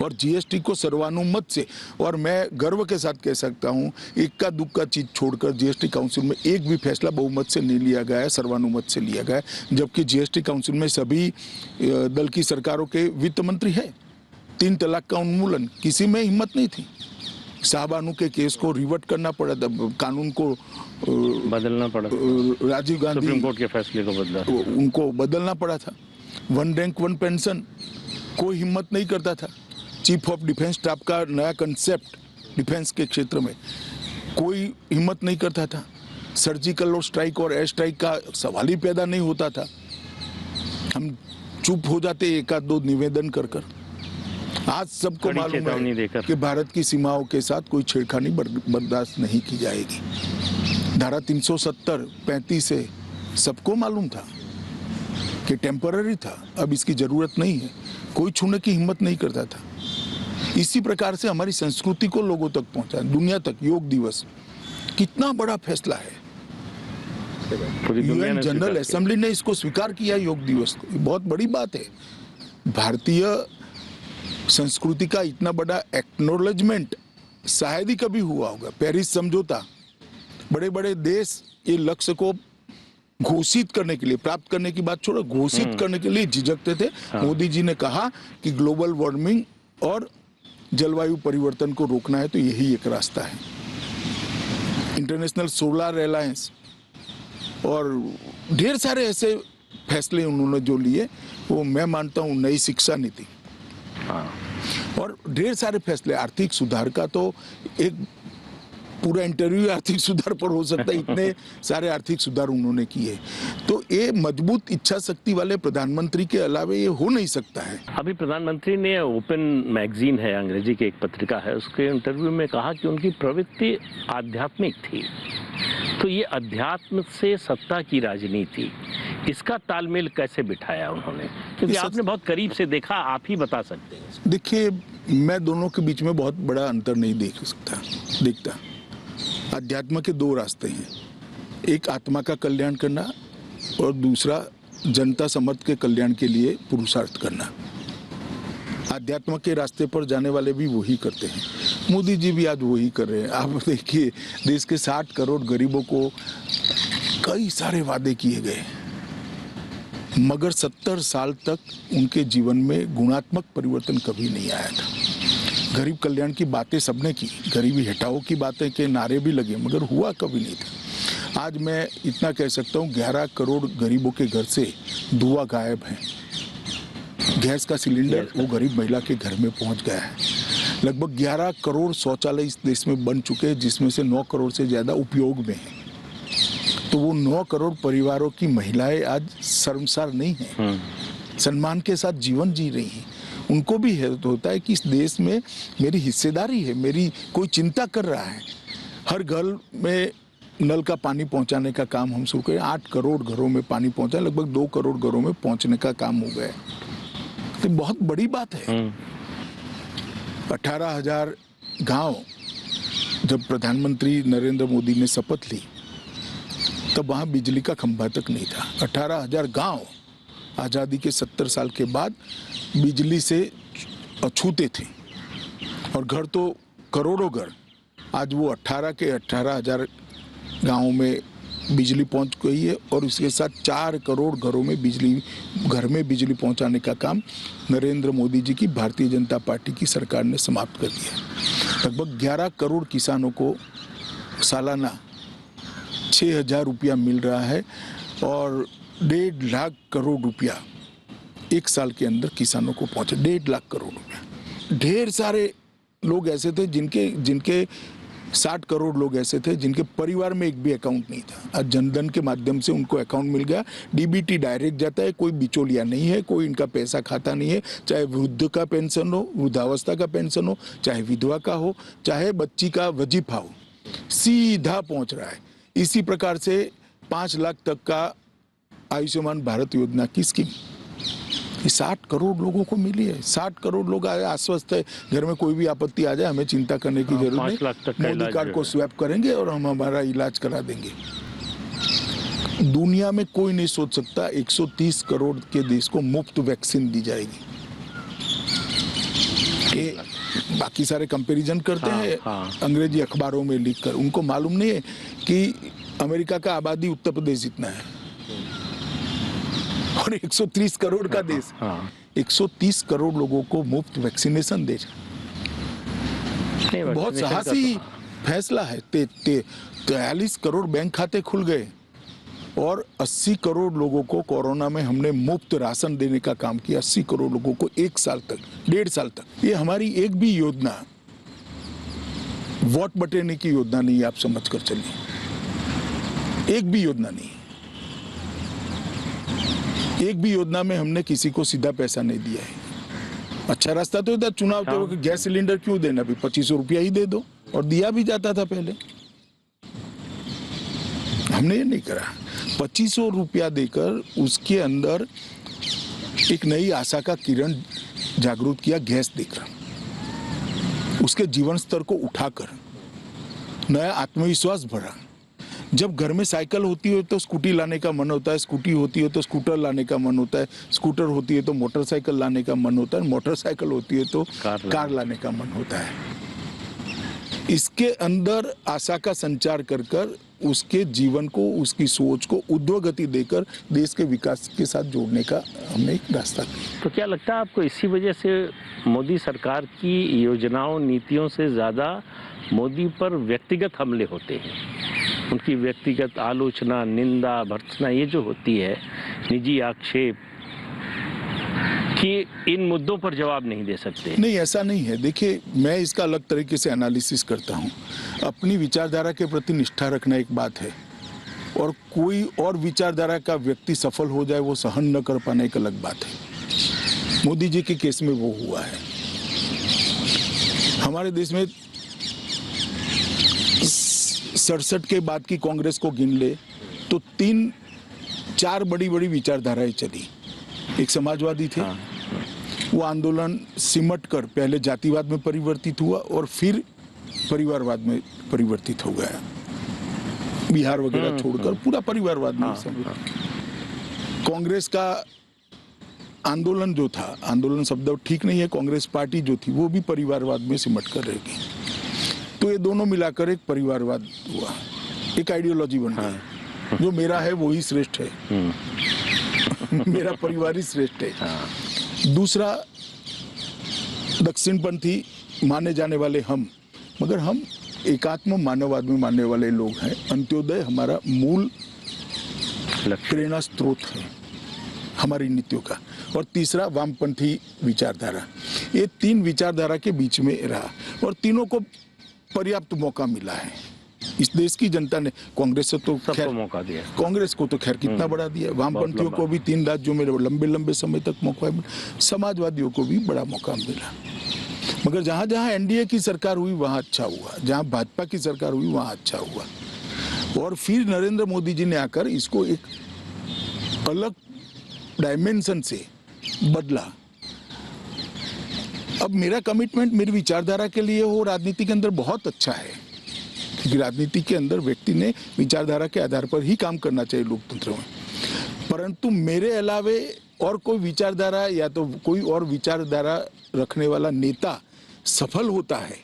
और जीएसटी को सर्वानुमत से, और मैं गर्व के साथ कह सकता हूं इक्का दुक्का चीज छोड़कर जीएसटी काउंसिल में एक भी फैसला बहुमत से नहीं लिया गया है, सर्वानुमत से लिया गया है। जबकि जीएसटी काउंसिल में सभी दल की सरकारों के वित्त मंत्री है। 3 तलाक का उन्मूलन, किसी में हिम्मत नहीं थी। शाहबानू के केस को रिवर्ट करना पड़ा था, कानून को बदलना पड़ा, राजीव गांधी सुप्रीम कोर्ट के फैसले को बदला, उनको बदलना पड़ा था। 1 रैंक 1 पेंशन, कोई हिम्मत नहीं करता था। चीफ ऑफ डिफेंस स्टाफ का नया कंसेप्ट डिफेंस के क्षेत्र में, कोई हिम्मत नहीं करता था। सर्जिकल और स्ट्राइक और एयर स्ट्राइक का सवाल ही पैदा नहीं होता था। हम चुप हो जाते एक आध दो निवेदन कर कर। आज सबको मालूम है कि भारत की सीमाओं के साथ कोई छेड़खानी बर्दाश्त नहीं की जाएगी। धारा 370, 35 से सबको मालूम था कि टेम्पररी था, अब इसकी जरूरत नहीं है, कोई छूने की हिम्मत नहीं करता था। इसी प्रकार से हमारी संस्कृति को लोगों तक पहुंचा, दुनिया तक। योग दिवस कितना बड़ा फैसला है, यूएन जनरल असेंबली ने इसको स्वीकार किया योग दिवस को, बहुत बड़ी बात है। भारतीय संस्कृति का इतना बड़ा एक्नॉलेजमेंट शायद ही कभी हुआ होगा। पेरिस समझौता, बड़े बड़े देश ये लक्ष्य को घोषित करने के लिए, प्राप्त करने की बात छोड़ो, घोषित करने के लिए झिझकते थे। मोदी जी ने कहा कि ग्लोबल वार्मिंग और जलवायु परिवर्तन को रोकना है तो यही एक रास्ता है। इंटरनेशनल सोलर अलायंस और ढेर सारे ऐसे फैसले उन्होंने जो लिए, वो मैं मानता हूँ नई शिक्षा नीति और ढेर सारे फैसले। आर्थिक सुधार का तो एक पूरा इंटरव्यू आर्थिक सुधार पर हो सकता है, इतने सारे आर्थिक सुधार उन्होंने किए। तो ये मजबूत इच्छा शक्ति वाले प्रधानमंत्री के अलावा ये हो नहीं सकता है। अभी प्रधानमंत्री ने ओपन मैगजीन है, अंग्रेजी की एक पत्रिका है, उसके इंटरव्यू में कहा कि उनकी प्रवृत्ति आध्यात्मिक थी। तो ये अध्यात्म से सत्ता की राजनीति, इसका तालमेल कैसे बिठाया उन्होंने? क्योंकि आपने बहुत करीब से देखा, आप ही बता सकते हैं। देखिए, मैं दोनों के बीच में बहुत बड़ा अंतर नहीं देखता। अध्यात्म के 2 रास्ते हैं, एक आत्मा का कल्याण करना और दूसरा जनता समर्थ के कल्याण के लिए पुरुषार्थ करना। अध्यात्म के रास्ते पर जाने वाले भी वही करते हैं। मोदी जी भी आज वही कर रहे हैं। आप देखिए, देश के 60 करोड़ गरीबों को कई सारे वादे किए गए, मगर 70 साल तक उनके जीवन में गुणात्मक परिवर्तन कभी नहीं आया था। गरीब कल्याण की बातें सबने की, गरीबी हटाओ की बातें के नारे भी लगे, मगर हुआ कभी नहीं था। आज मैं इतना कह सकता हूँ, 11 करोड़ गरीबों के घर से धुआं गायब है। गैस का सिलेंडर वो गरीब महिला के घर में पहुंच गया है। लगभग 11 करोड़ शौचालय इस देश में बन चुके हैं, जिसमें से 9 करोड़ से ज्यादा उपयोग में है। तो वो 9 करोड़ परिवारों की महिलाएं आज शर्मसार नहीं हैं, सम्मान के साथ जीवन जी रही हैं। उनको भी होता है कि इस देश में मेरी हिस्सेदारी है, मेरी कोई चिंता कर रहा है। हर घर में नल का पानी पहुंचाने का काम हम शुरू करें। 8 करोड़ घरों में पानी पहुंचा, लगभग 2 करोड़ घरों में पहुंचने का काम हो गया। तो बहुत बड़ी बात है। 18,000 गांव जब प्रधानमंत्री नरेंद्र मोदी ने शपथ ली तब वहाँ बिजली का खंभा तक नहीं था। 18,000 गांव आज़ादी के 70 साल के बाद बिजली से अछूते थे और घर तो करोड़ों घर। आज वो 18,000 गांवों में बिजली पहुंच गई है और उसके साथ 4 करोड़ घरों में घर में बिजली पहुंचाने का काम नरेंद्र मोदी जी की भारतीय जनता पार्टी की सरकार ने समाप्त कर दिया। लगभग 11 करोड़ किसानों को सालाना 6,000 रुपया मिल रहा है और 1.5 लाख करोड़ रुपया एक साल के अंदर किसानों को पहुंचे। 1.5 लाख करोड़ रुपया। ढेर सारे लोग ऐसे थे जिनके 60 करोड़ लोग ऐसे थे जिनके परिवार में एक भी अकाउंट नहीं था। आज जनधन के माध्यम से उनको अकाउंट मिल गया। डीबीटी डायरेक्ट जाता है, कोई बिचौलिया नहीं है, कोई इनका पैसा खाता नहीं है। चाहे वृद्ध का पेंशन हो, वृद्धावस्था का पेंशन हो, चाहे विधवा का हो, चाहे बच्ची का वजीफा हो, सीधा पहुंच रहा है। इसी प्रकार से 5 लाख तक का आयुष्मान भारत योजना की स्कीम 60 करोड़ लोगों को मिली है। 60 करोड़ लोग आश्वस्त है, घर में कोई भी आपत्ति आ जाए हमें चिंता करने की जरूरत 5 लाख तक नहीं। का मोदी कार्ड इलाज को स्वैप करेंगे और हम हमारा इलाज करा देंगे। दुनिया में कोई नहीं सोच सकता 130 करोड़ के देश को मुफ्त वैक्सीन दी जाएगी। ये बाकी सारे कंपैरिजन करते हैं अंग्रेजी अखबारों में लिखकर। उनको मालूम नहीं है कि अमेरिका का आबादी उत्तर प्रदेश जितना है और 130 करोड़ का देश। 130 करोड़ लोगों को मुफ्त वैक्सीनेशन दे बहुत साहसी फैसला है। 43 करोड़ बैंक खाते खुल गए और 80 करोड़ लोगों को कोरोना में हमने मुफ्त राशन देने का काम किया। 80 करोड़ लोगों को 1 साल तक, 1.5 साल तक। ये हमारी एक भी योजना वोट बटेने की योजना नहीं है, आप समझ कर चलिए। एक भी योजना नहीं। एक भी योजना में हमने किसी को सीधा पैसा नहीं दिया है। अच्छा रास्ता तो था, चुनाव तो गैस सिलेंडर क्यों देना, भी 2500 रुपया ही दे दो, और दिया भी जाता था पहले। हमने ये नहीं करा। 2500 रुपया देकर उसके अंदर एक नई आशा का किरण जागरूक किया, गैस देकर उसके जीवन स्तर को उठाकर नया आत्मविश्वास भरा। जब घर में साइकिल होती है तो स्कूटी लाने का मन होता है, स्कूटी होती है तो स्कूटर लाने का मन होता है, स्कूटर होती है तो मोटरसाइकिल लाने का मन होता है, मोटरसाइकिल होती है तो कार लाने का मन होता है। इसके अंदर आशा का संचार कर कर उसके जीवन को, उसकी सोच को उद्वगति देकर देश के विकास के साथ जोड़ने का हमने एक रास्ता किया। तो क्या लगता है आपको इसी वजह से मोदी सरकार की योजनाओं, नीतियों से ज्यादा मोदी पर व्यक्तिगत हमले होते हैं? उनकी व्यक्तिगत आलोचना, निंदा, भर्त्सना ये जो होती है, निजी आक्षेप, कि इन मुद्दों पर जवाब नहीं दे सकते? नहीं, ऐसा नहीं है। देखिए, मैं इसका अलग तरीके से एनालिसिस करता हूँ। अपनी विचारधारा के प्रति निष्ठा रखना एक बात है और कोई और विचारधारा का व्यक्ति सफल हो जाए वो सहन न कर पाने एक अलग बात है। मोदी जी के केस में वो हुआ है। हमारे देश में 67 के बाद की कांग्रेस को गिन ले तो 3-4 बड़ी बड़ी विचारधाराएं चली। एक समाजवादी थे, वो आंदोलन सिमट कर पहले जातिवाद में परिवर्तित हुआ और फिर परिवारवाद में परिवर्तित हो गया। बिहार वगैरह छोड़कर पूरा परिवारवाद में। कांग्रेस का आंदोलन जो था, आंदोलन शब्द ठीक नहीं है, कांग्रेस पार्टी जो थी वो भी परिवारवाद में सिमट कर रहेगी। तो ये दोनों मिलाकर एक परिवारवाद हुआ, एक आइडियोलॉजी बन गई। जो मेरा है वो ही श्रेष्ठ है, मेरा परिवार ही श्रेष्ठ है। दूसरा, दक्षिणपंथी माने जाने वाले हम, मगर हम एकात्म मानववाद में मानने वाले लोग हैं। अंत्योदय हमारा मूल प्रेरणा स्रोत है हमारी नीतियों का। और तीसरा, वामपंथी विचारधारा। ये 3 विचारधारा के बीच में रहा और तीनों को पर्याप्त मौका मिला है इस देश की जनता ने। कांग्रेस से तो खैर मौका दिया, कांग्रेस को तो खैर कितना बड़ा दिया। वामपंथियों को भी 3 राज्यों में लंबे लंबे समय तक मौका मिला। समाजवादियों को भी बड़ा मौका मिला। मगर जहां जहां एनडीए की सरकार हुई वहां अच्छा हुआ, जहां भाजपा की सरकार हुई वहां अच्छा हुआ। और फिर नरेंद्र मोदी जी ने आकर इसको एक अलग डायमेंशन से बदला। अब मेरा कमिटमेंट मेरी विचारधारा के लिए हो राजनीति के अंदर बहुत अच्छा है। क्योंकि राजनीति के अंदर व्यक्ति ने विचारधारा के आधार पर ही काम करना चाहिए लोकतंत्र में। परंतु मेरे अलावे और कोई विचारधारा या तो कोई और विचारधारा रखने वाला नेता सफल होता है,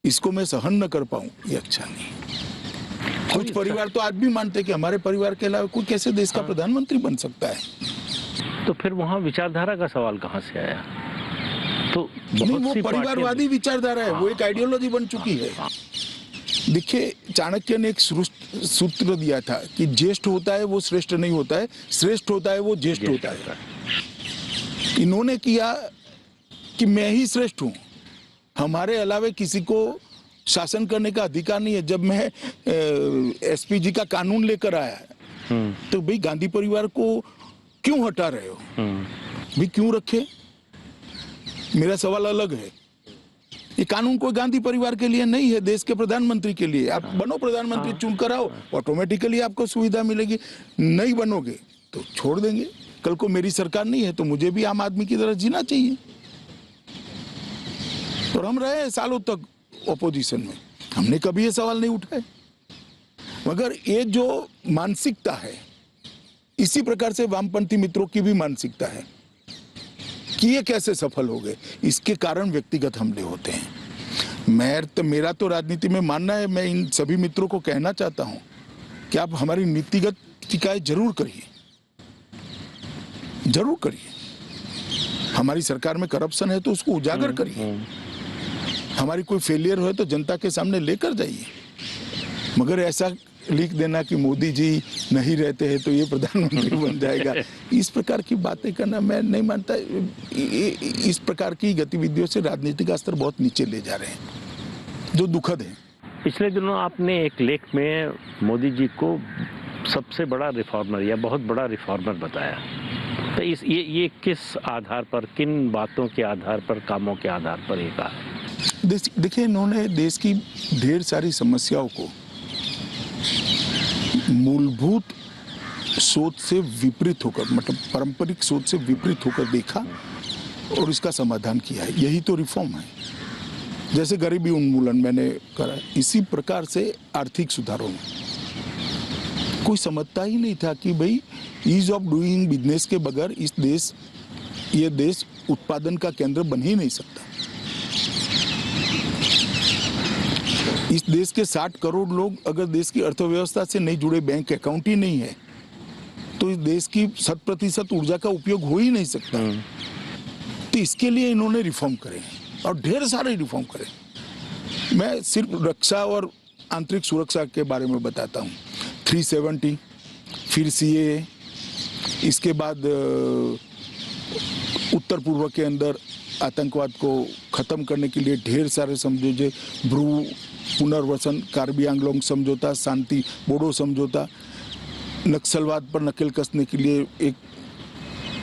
इसको मैं सहन न कर पाऊं, ये अच्छा नहीं। कुछ परिवार तो आज भी मानते हैं कि हमारे परिवार के अलावा कोई कैसे देश का प्रधानमंत्री बन सकता है। तो फिर वहाँ विचारधारा का सवाल कहाँ से आया? तो नहीं, बहुत वो सी परिवारवादी विचारधारा है, वो एक आइडियोलॉजी बन चुकी है। देखिए, चाणक्य ने एक सूत्र दिया था कि ज्येष्ठ होता है वो श्रेष्ठ नहीं होता है, श्रेष्ठ होता है वो ज्येष्ठ होता है। इन्होंने किया कि मैं ही श्रेष्ठ हूँ, हमारे अलावे किसी को शासन करने का अधिकार नहीं है। जब मैं एसपीजी का कानून लेकर आया तो भाई गांधी परिवार को क्यों हटा रहे हो, भाई क्यों रखे? मेरा सवाल अलग है। ये कानून कोई गांधी परिवार के लिए नहीं है, देश के प्रधानमंत्री के लिए। आप बनो प्रधानमंत्री, चुन कर आओ, ऑटोमेटिकली आपको सुविधा मिलेगी। नहीं बनोगे तो छोड़ देंगे। कल को मेरी सरकार नहीं है तो मुझे भी आम आदमी की तरह जीना चाहिए। और हम रहे सालों तक ऑपोजिशन में, हमने कभी ये सवाल नहीं उठाए। मगर ये जो मानसिकता है, इसी प्रकार से वामपंथी मित्रों की भी मानसिकता है कि ये कैसे सफल हो गए। इसके कारण व्यक्तिगत हमले होते हैं। मेरा तो राजनीति में मानना है, मैं इन सभी मित्रों को कहना चाहता हूं कि आप हमारी नीतिगत शिकायत जरूर करिए, जरूर करिए। हमारी सरकार में करप्शन है तो उसको उजागर करिए, हमारी कोई फेलियर हो तो जनता के सामने लेकर जाइए। मगर ऐसा लिख देना कि मोदी जी नहीं रहते हैं तो ये प्रधानमंत्री बन जाएगा, इस प्रकार की बातें करना मैं नहीं मानता। इस प्रकार की गतिविधियों से राजनीति का स्तर बहुत नीचे ले जा रहे हैं, जो दुखद है। पिछले दिनों आपने एक लेख में मोदी जी को सबसे बड़ा रिफॉर्मर या बहुत बड़ा रिफॉर्मर बताया। तो ये किस आधार पर, किन बातों के आधार पर, कामों के आधार पर ये कहा? देखिए, इन्होंने देश की ढेर सारी समस्याओं को मूलभूत सोच से विपरीत होकर, मतलब पारंपरिक सोच से विपरीत होकर देखा और इसका समाधान किया है। यही तो रिफॉर्म है। जैसे गरीबी उन्मूलन मैंने करा, इसी प्रकार से आर्थिक सुधारों में कोई समझता ही नहीं था कि भाई ईज ऑफ डूइंग बिजनेस के बगैर ये देश उत्पादन का केंद्र बन ही नहीं सकता। इस देश के 60 करोड़ लोग अगर देश की अर्थव्यवस्था से नहीं जुड़े, बैंक अकाउंट ही नहीं है, तो इस देश की 100% ऊर्जा का उपयोग हो ही नहीं सकता। तो इसके लिए इन्होंने रिफॉर्म करे और ढेर सारे रिफॉर्म करे। मैं सिर्फ रक्षा और आंतरिक सुरक्षा के बारे में बताता हूँ। 370, फिर CAA, इसके बाद उत्तर पूर्व के अंदर आतंकवाद को खत्म करने के लिए ढेर सारे समझौते, ब्रू पुनर्वसन, कार्बी आंगलोंग समझौता, शांति बोडो समझौता, नक्सलवाद पर नकेल कसने के लिए एक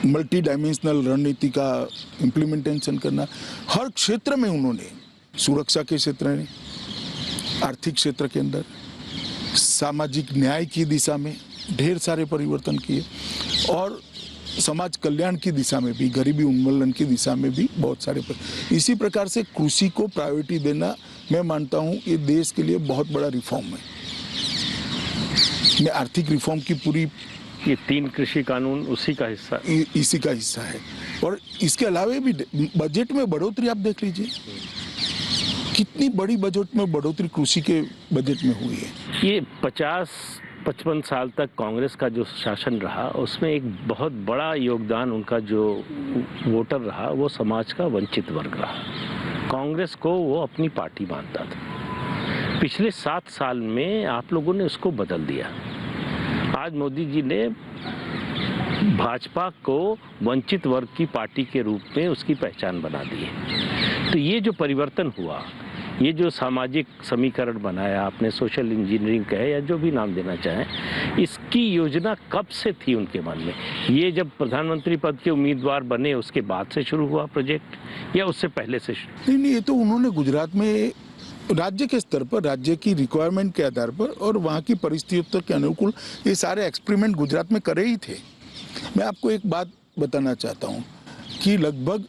मल्टी डायमेंशनल रणनीति का इम्प्लीमेंटेशन करना। हर क्षेत्र में उन्होंने, सुरक्षा के क्षेत्र में, आर्थिक क्षेत्र के अंदर, सामाजिक न्याय की दिशा में ढेर सारे परिवर्तन किए और समाज कल्याण की दिशा में भी, गरीबी उन्मूलन की दिशा में भी बहुत सारे इसी प्रकार से कृषि को प्रायोरिटी देना, मैं मानता हूं ये देश के लिए बहुत बड़ा रिफॉर्म है। मैं आर्थिक रिफॉर्म की पूरी, ये 3 कृषि कानून उसी का हिस्सा, इसी का हिस्सा है। और इसके अलावा भी बजट में बढ़ोतरी आप देख लीजिए, कितनी बड़ी बजट में बढ़ोतरी कृषि के बजट में हुई है। ये 50-55 साल तक कांग्रेस का जो शासन रहा, उसमें एक बहुत बड़ा योगदान उनका जो वोटर रहा, वो समाज का वंचित वर्ग रहा। कांग्रेस को वो अपनी पार्टी मानता था। पिछले 7 साल में आप लोगों ने उसको बदल दिया। आज मोदी जी ने भाजपा को वंचित वर्ग की पार्टी के रूप में उसकी पहचान बना दी है। तो ये जो परिवर्तन हुआ, ये जो सामाजिक समीकरण बनाया आपने, सोशल इंजीनियरिंग कहे या जो भी नाम देना चाहें, इसकी योजना कब से थी उनके मन में? ये जब प्रधानमंत्री पद के उम्मीदवार बने उसके बाद से शुरू हुआ प्रोजेक्ट या उससे पहले से? नहीं, ये तो उन्होंने गुजरात में राज्य के स्तर पर, राज्य की रिक्वायरमेंट के आधार पर और वहाँ की परिस्थितियों के अनुकूल ये सारे एक्सपेरिमेंट गुजरात में करे ही थे। मैं आपको एक बात बताना चाहता हूँ कि लगभग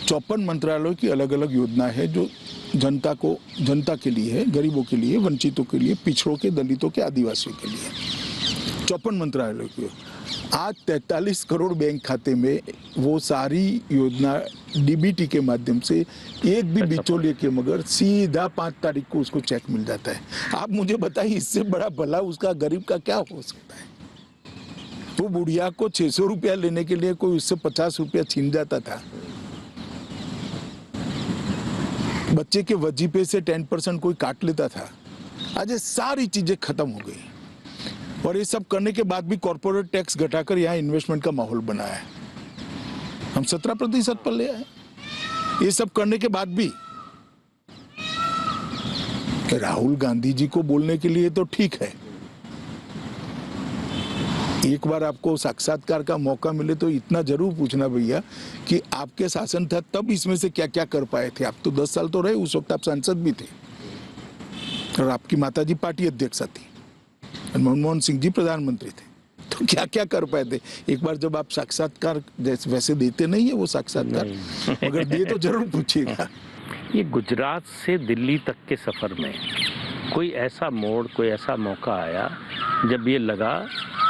54 मंत्रालयों की अलग अलग योजना है जो जनता के लिए है, गरीबों के लिए, वंचितों के लिए, पिछड़ों के, दलितों के, आदिवासियों के लिए। 54 मंत्रालयों के आज 43 करोड़ बैंक खाते में वो सारी योजना डीबीटी के माध्यम से एक भी बिचौलिए के मगर सीधा 5 तारीख को उसको चेक मिल जाता है। आप मुझे बताइए इससे बड़ा भला उसका गरीब का क्या हो सकता है। वो बुढ़िया को 600 रुपया लेने के लिए कोई उससे 50 रुपया छीन जाता था। बच्चे के वजीफे से 10% कोई काट लेता था। आज ये सारी चीजें खत्म हो गई और ये सब करने के बाद भी कॉर्पोरेट टैक्स घटाकर यहाँ इन्वेस्टमेंट का माहौल बनाया है। हम 17% पर ले आए। ये सब करने के बाद भी राहुल गांधी जी को बोलने के लिए तो ठीक है, एक बार आपको साक्षात्कार का मौका मिले तो इतना जरूर पूछना भैया कि आपके शासन था तब इसमें से क्या क्या कर पाए थे। आप तो 10 साल तो रहे, उस वक्त आप सांसद भी थे और आपकी माताजी पार्टी अध्यक्षा थी, मनमोहन सिंह जी प्रधानमंत्री थे, तो क्या क्या कर पाए थे। एक बार जब आप साक्षात्कार वैसे देते नहीं है वो साक्षात्कार, अगर दिए तो जरूर पूछिएगा। ये गुजरात से दिल्ली तक के सफर में कोई ऐसा मोड़, कोई ऐसा मौका आया जब ये लगा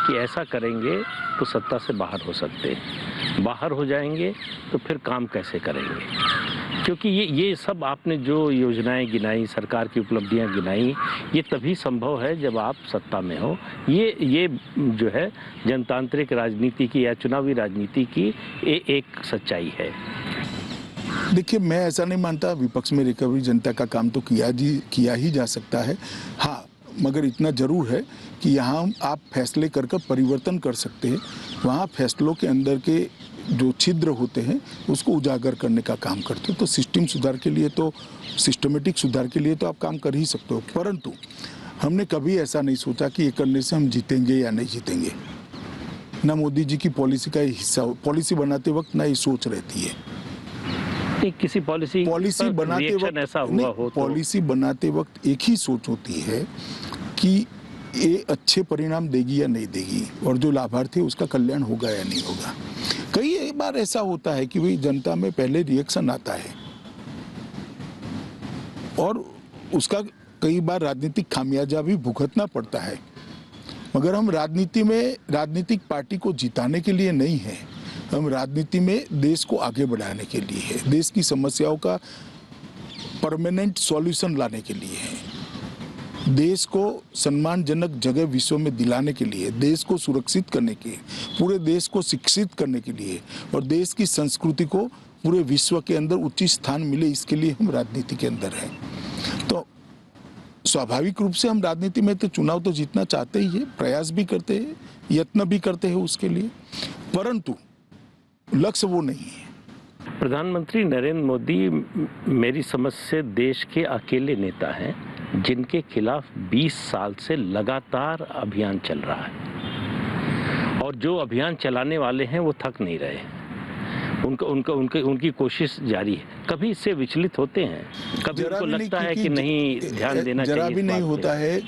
कि ऐसा करेंगे तो सत्ता से बाहर हो सकते हैं, बाहर हो जाएंगे तो फिर काम कैसे करेंगे। क्योंकि ये सब आपने जो योजनाएं गिनाई, सरकार की उपलब्धियां गिनाई, ये तभी संभव है जब आप सत्ता में हो। ये जो है जनतांत्रिक राजनीति की या चुनावी राजनीति की एक सच्चाई है। देखिए, मैं ऐसा नहीं मानता विपक्ष में रिकवरी जनता का काम तो किया ही जा सकता है। हाँ, मगर इतना जरूर है कि यहाँ आप फैसले कर परिवर्तन कर सकते हैं। वहाँ फैसलों के अंदर के जो छिद्र होते हैं उसको उजागर करने का काम करते हो। तो सिस्टम सुधार के लिए, तो सिस्टमेटिक सुधार के लिए तो आप काम कर ही सकते हो। परंतु हमने कभी ऐसा नहीं सोचा कि ये करने से हम जीतेंगे या नहीं जीतेंगे। ना मोदी जी की पॉलिसी का हिस्सा, पॉलिसी बनाते वक्त ना ये सोच रहती है। किसी पॉलिसी बनाते वक्त ऐसा हुआ हो तो पॉलिसी बनाते वक्त एक ही सोच होती है कि ये अच्छे परिणाम देगी या नहीं देगी और जो लाभार्थी है उसका कल्याण होगा या नहीं होगा। कई बार ऐसा होता है कि भाई जनता में पहले रिएक्शन आता है और उसका कई बार राजनीतिक खामियाजा भी भुगतना पड़ता है। मगर हम राजनीति में राजनीतिक पार्टी को जिताने के लिए नहीं है, हम राजनीति में देश को आगे बढ़ाने के लिए है, देश की समस्याओं का परमानेंट सॉल्यूशन लाने के लिए है, देश को सम्मानजनक जगह विश्व में दिलाने के लिए, देश को सुरक्षित करने के, पूरे देश को शिक्षित करने के लिए और देश की संस्कृति को पूरे विश्व के अंदर उचित स्थान मिले, इसके लिए हम राजनीति के अंदर हैं। तो स्वाभाविक रूप से हम राजनीति में तो चुनाव तो जीतना चाहते ही है, प्रयास भी करते हैं, यत्न भी करते हैं उसके लिए, परंतु लक्ष्य वो नहीं है। प्रधानमंत्री नरेंद्र मोदी मेरी समझ से देश के अकेले नेता हैं जिनके खिलाफ 20 साल से लगातार अभियान चल रहा है और जो अभियान चलाने वाले हैं वो थक नहीं रहे। उनकी कोशिश जारी है। कभी इससे विचलित होते हैं, कभी उनको लगता है कि नहीं ध्यान देना चाहिए। जरा भी नहीं होता है।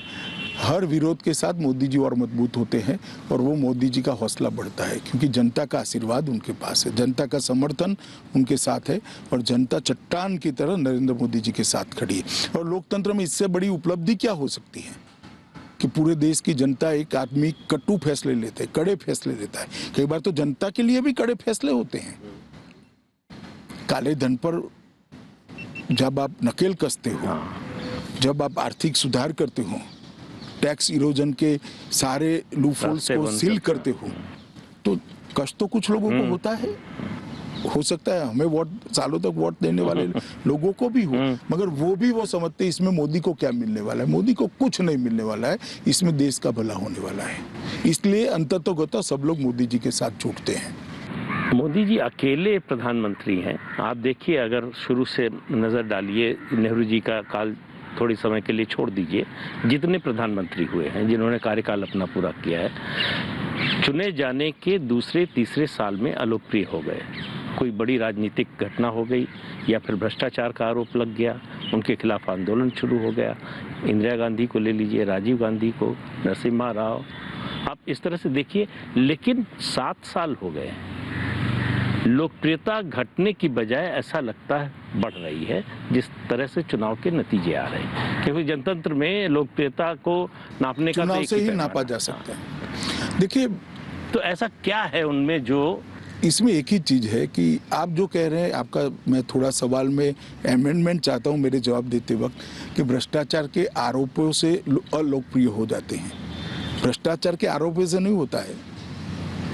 हर विरोध के साथ मोदी जी और मजबूत होते हैं और वो मोदी जी का हौसला बढ़ता है क्योंकि जनता का आशीर्वाद उनके पास है, जनता का समर्थन उनके साथ है और जनता चट्टान की तरह नरेंद्र मोदी जी के साथ खड़ी है। और लोकतंत्र में इससे बड़ी उपलब्धि क्या हो सकती है कि पूरे देश की जनता, एक आदमी कटु फैसले लेते हैं, कड़े फैसले लेता है। कई बार तो जनता के लिए भी कड़े फैसले होते हैं। काले धन पर जब आप नकेल कसते हो, जब आप आर्थिक सुधार करते हो, टैक्स इरोजन के सारे लूपहोल्स को सील करते हो, तो कष्ट तो कुछ लोगों को होता है। हो सकता है हमें वोट, सालों तक वोट देने वाले लोगों को भी हो, मगर वो समझते इसमें मोदी को क्या मिलने वाला है। मोदी को कुछ नहीं मिलने वाला है, इसमें देश का भला होने वाला है। इसलिए अंततोगत्वा सब लोग मोदी जी के साथ जुटते हैं। मोदी जी अकेले प्रधानमंत्री हैं। आप देखिए, अगर शुरू से नजर डालिए, नेहरू जी का काल थोड़ी समय के लिए छोड़ दीजिए, जितने प्रधानमंत्री हुए हैं जिन्होंने कार्यकाल अपना पूरा किया है, चुने जाने के दूसरे तीसरे साल में अलोकप्रिय हो गए। कोई बड़ी राजनीतिक घटना हो गई या फिर भ्रष्टाचार का आरोप लग गया, उनके खिलाफ आंदोलन शुरू हो गया। इंदिरा गांधी को ले लीजिए, राजीव गांधी को, नरसिम्हा राव, आप इस तरह से देखिए। लेकिन 7 साल हो गए, लोकप्रियता घटने की बजाय ऐसा लगता है बढ़ रही है जिस तरह से चुनाव के नतीजे आ रहे हैं, क्योंकि जनतंत्र में लोकप्रियता को नापने का तो चुनाव एक से ही पैमाना नापा जा सकता है। देखिए, तो ऐसा क्या है उनमें जो इसमें एक ही चीज है कि आप जो कह रहे हैं, आपका मैं थोड़ा सवाल में अमेंडमेंट चाहता हूं मेरे जवाब देते वक्त, कि भ्रष्टाचार के आरोपों से अलोकप्रिय हो जाते हैं। भ्रष्टाचार के आरोपों से नहीं होता है,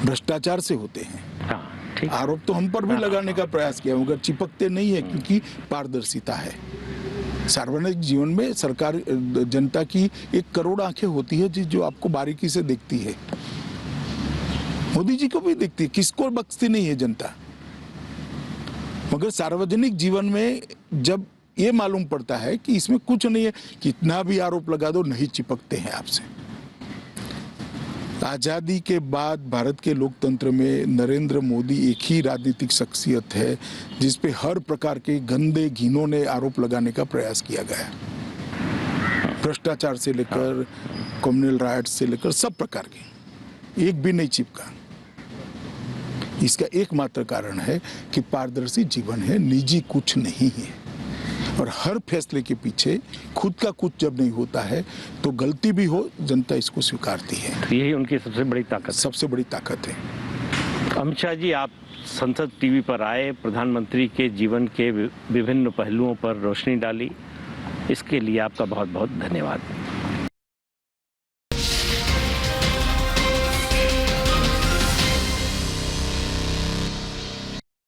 भ्रष्टाचार से होते हैं। हाँ, ठीक। आरोप तो हम पर भी लगाने का प्रयास किया मगर चिपकते नहीं है, क्योंकि पारदर्शिता है। सार्वजनिक जीवन में सरकार, जनता की 1 करोड़ आंखें होती है जो आपको बारीकी से देखती है। मोदी जी को भी देखती है, किसको बख्शती नहीं है जनता। मगर सार्वजनिक जीवन में जब ये मालूम पड़ता है कि इसमें कुछ नहीं है, कितना भी आरोप लगा दो, नहीं चिपकते हैं आपसे। आजादी के बाद भारत के लोकतंत्र में नरेंद्र मोदी एक ही राजनीतिक शख्सियत है जिस पे हर प्रकार के गंदे घिनौने आरोप लगाने का प्रयास किया गया। भ्रष्टाचार से लेकर कम्युनल राइट्स से लेकर सब प्रकार के, एक भी नहीं चिपका। इसका एकमात्र कारण है कि पारदर्शी जीवन है, निजी कुछ नहीं है। और हर फैसले के पीछे खुद का कुछ जब नहीं होता है तो गलती भी हो, जनता इसको स्वीकारती है। यही उनकी सबसे बड़ी ताकत, सबसे बड़ी ताकत है। अमित शाह जी, आप संसद टीवी पर आए, प्रधानमंत्री के जीवन के विभिन्न पहलुओं पर रोशनी डाली, इसके लिए आपका बहुत बहुत धन्यवाद।